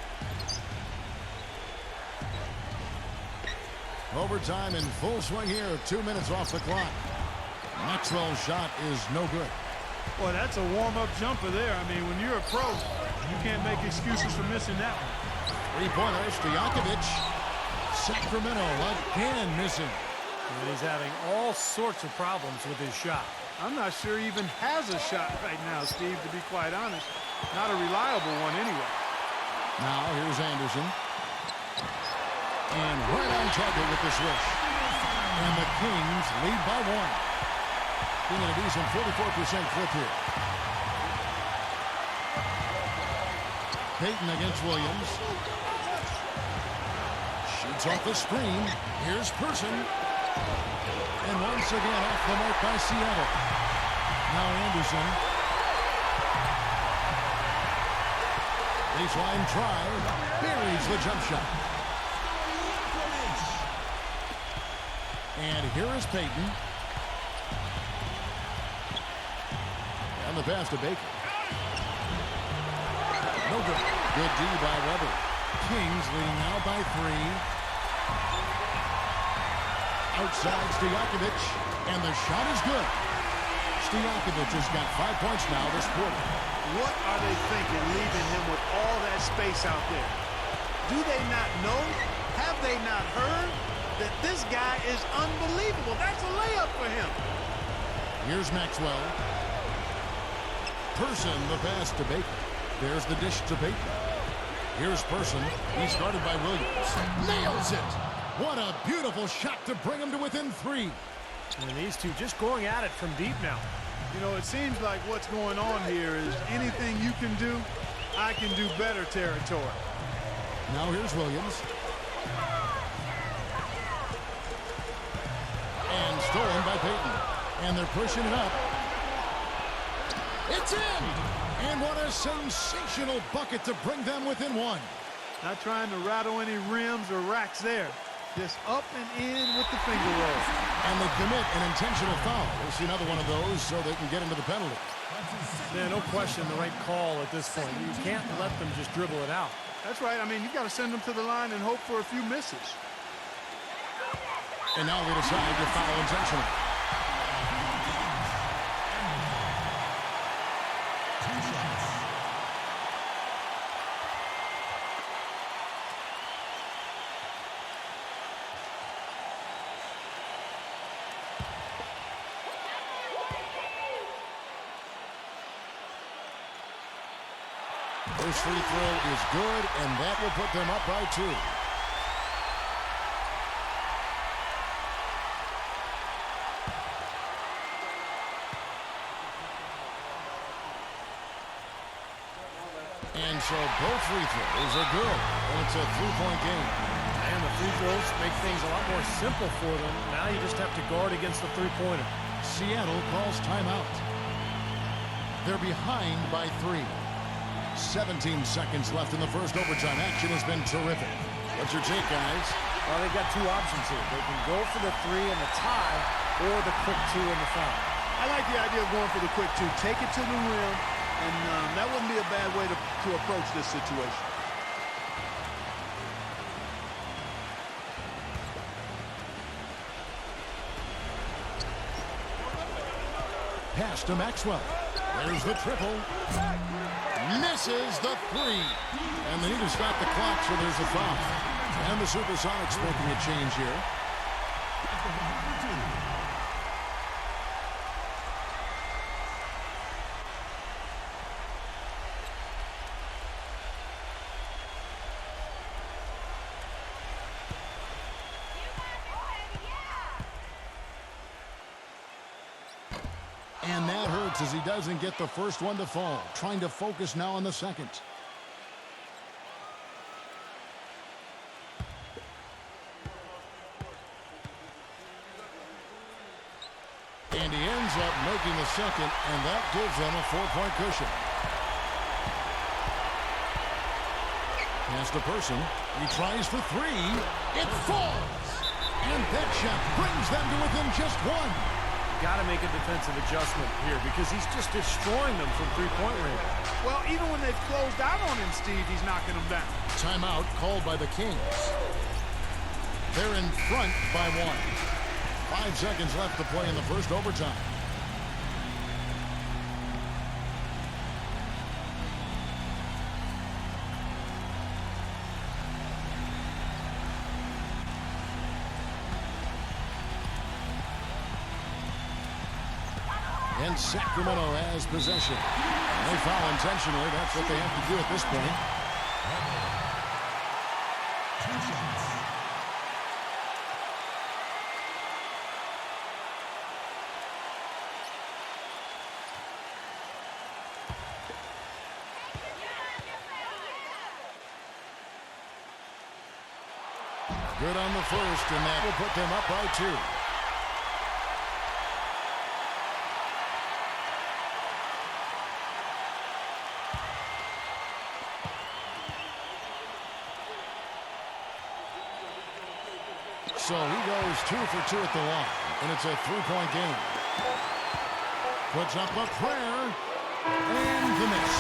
Overtime in full swing here. 2 minutes off the clock. Maxwell's shot is no good. Boy, that's a warm-up jumper there. I mean, when you're a pro, you can't make excuses for missing that one. Three-pointer, Stojakovic. Sacramento again missing. And he's having all sorts of problems with his shot. I'm not sure he even has a shot right now, Steve, to be quite honest. Not a reliable one anyway. Now here's Anderson. And right on target with the swish. And the Kings lead by 1. Being a decent 44% clip here. Peyton against Williams. Shoots off the screen. Here's Person. And once again off the mark by Seattle. Now Anderson. Baseline drive. Buries the jump shot. And here is Peyton. And the pass to Baker. No good. Good D by Weber. Kings leading now by 3. Outside Stojakovic. And the shot is good. Stojakovic has got 5 points now this quarter. What are they thinking, leaving him with all that space out there? Do they not know? Have they not heard that this guy is unbelievable? That's a layup for him. Here's Maxwell. Person, the pass to Baker. There's the dish to Baker. Here's Person. He's guarded by Williams. Nails it! What a beautiful shot to bring him to within 3. And these two just going at it from deep now. You know, it seems like what's going on here is anything you can do, I can do better territory. Now here's Williams. And stolen by Payton. And they're pushing it up. It's in! And what a sensational bucket to bring them within 1. Not trying to rattle any rims or racks there. Just up and in with the finger roll. And they commit an intentional foul. We'll see another one of those so they can get into the penalty. Yeah, no question the right call at this point. You can't let them just dribble it out. That's right. I mean, you've got to send them to the line and hope for a few misses. And now they decide to foul intentional. First free throw is good, and that will put them up by 2. And so both free throws are good, and it's a 3-point game. And the free throws make things a lot more simple for them. Now you just have to guard against the three-pointer. Seattle calls timeout. They're behind by 3. 17 seconds left in the first overtime. Action has been terrific. What's your take, guys? Well, they've got 2 options here. They can go for the 3 and the tie, or the quick 2 and the foul. I like the idea of going for the quick 2. Take it to the rim, and that wouldn't be a bad way to approach this situation. Pass to Maxwell. There's the triple. Misses the 3. And they need to stop the clock, so there's a foul. And the Supersonics making a change here. And that hurts as he doesn't get the first one to fall. Trying to focus now on the second. And he ends up making the second, and that gives them a 4-point cushion. Pass to Person. He tries for 3. It falls! And that shot brings them to within just 1. Got to make a defensive adjustment here because he's just destroying them from three-point range. Well, even when they've closed out on him, Steve, he's knocking them down. Timeout called by the Kings. They're in front by 1. 5 seconds left to play in the first overtime. And Sacramento has possession. And they foul intentionally. That's what they have to do at this point. Good on the first, and that will put them up by 2. So he goes 2 for 2 at the line, and it's a 3-point game. Puts up a prayer, and the miss.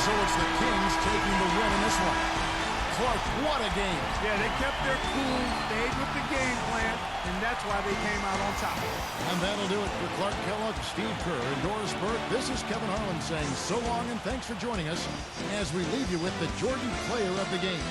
So it's the Kings taking the win in this one. Clark, what a game. Yeah, they kept their cool, stayed with the game plan, and that's why they came out on top. And that'll do it for Clark Kellogg, Steve Kerr, and Doris Burke. This is Kevin Harlan saying so long and thanks for joining us as we leave you with the Jordan player of the game.